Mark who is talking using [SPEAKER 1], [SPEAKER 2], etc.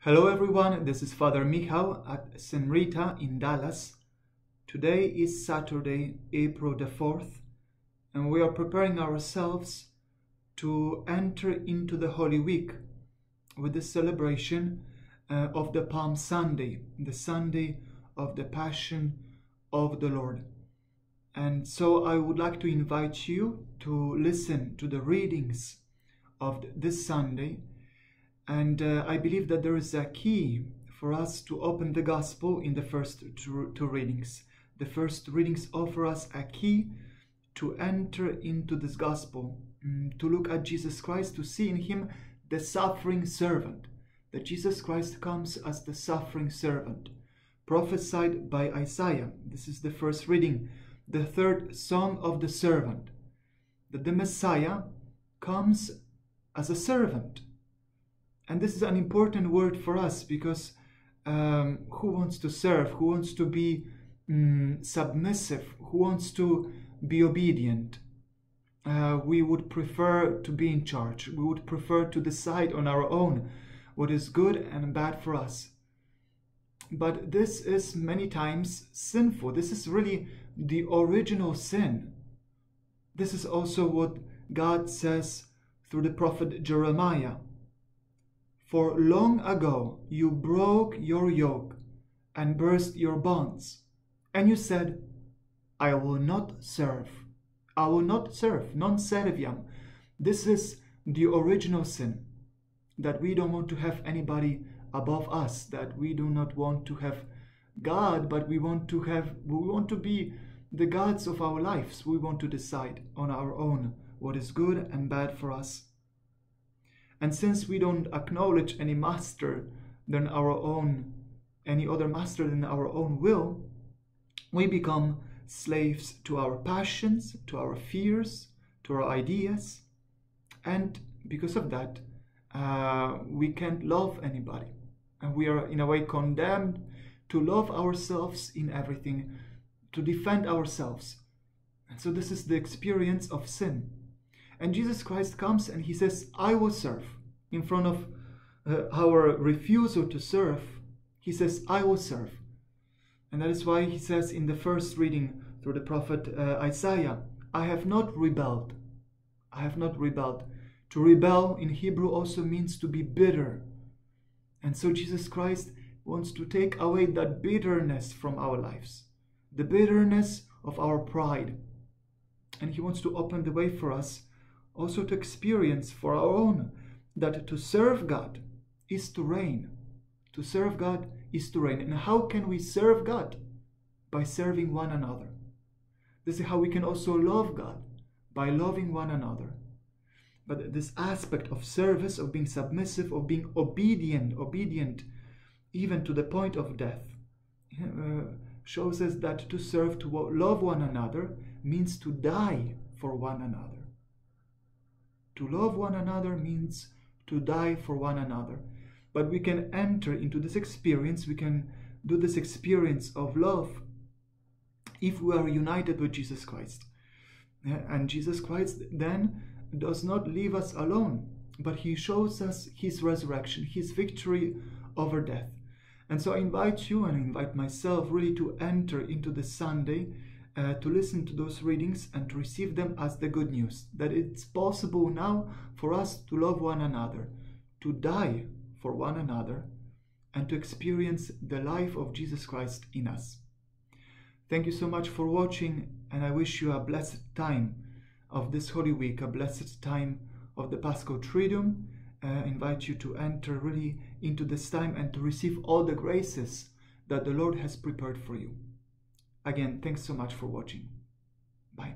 [SPEAKER 1] Hello everyone, this is Father Michal at St. Rita in Dallas. Today is Saturday, April the 4th, and we are preparing ourselves to enter into the Holy Week with the celebration of the Palm Sunday, the Sunday of the Passion of the Lord. And so I would like to invite you to listen to the readings of this Sunday. And I believe that there is a key for us to open the Gospel in the first two readings. The first readings offer us a key to enter into this Gospel, to look at Jesus Christ, to see in Him the suffering servant, that Jesus Christ comes as the suffering servant, prophesied by Isaiah. This is the first reading, the third song of the servant, that the Messiah comes as a servant. And this is an important word for us because who wants to serve? Who wants to be submissive? Who wants to be obedient? We would prefer to be in charge. We would prefer to decide on our own what is good and bad for us. But this is many times sinful. This is really the original sin. This is also what God says through the prophet Jeremiah. For long ago you broke your yoke and burst your bonds, and you said, I will not serve. I will not serve, non serviam. This is the original sin, that we don't want to have anybody above us, that we do not want to have God, but we want to be the gods of our lives. We want to decide on our own what is good and bad for us. And since we don't acknowledge any master than our own, any other master than our own will, we become slaves to our passions, to our fears, to our ideas. And because of that, we can't love anybody. And we are in a way condemned to love ourselves in everything, to defend ourselves. And so this is the experience of sin. And Jesus Christ comes and He says, I will serve. In front of our refusal to serve, He says, I will serve. And that is why He says in the first reading through the prophet Isaiah, I have not rebelled. I have not rebelled. To rebel in Hebrew also means to be bitter. And so Jesus Christ wants to take away that bitterness from our lives, the bitterness of our pride. And He wants to open the way for us also to experience for our own that to serve God is to reign. To serve God is to reign. And how can we serve God? By serving one another. This is how we can also love God, by loving one another. But this aspect of service, of being submissive, of being obedient even to the point of death, shows us that to serve, to love one another, means to die for one another. To love one another means to die for one another. But we can enter into this experience, we can do this experience of love if we are united with Jesus Christ. And Jesus Christ then does not leave us alone, but He shows us His resurrection, His victory over death. And so I invite you and I invite myself really to enter into this Sunday, to listen to those readings and to receive them as the good news, that it's possible now for us to love one another, to die for one another, and to experience the life of Jesus Christ in us. Thank you so much for watching, and I wish you a blessed time of this Holy Week, a blessed time of the Paschal Triduum. I invite you to enter really into this time and to receive all the graces that the Lord has prepared for you. Again, thanks so much for watching. Bye.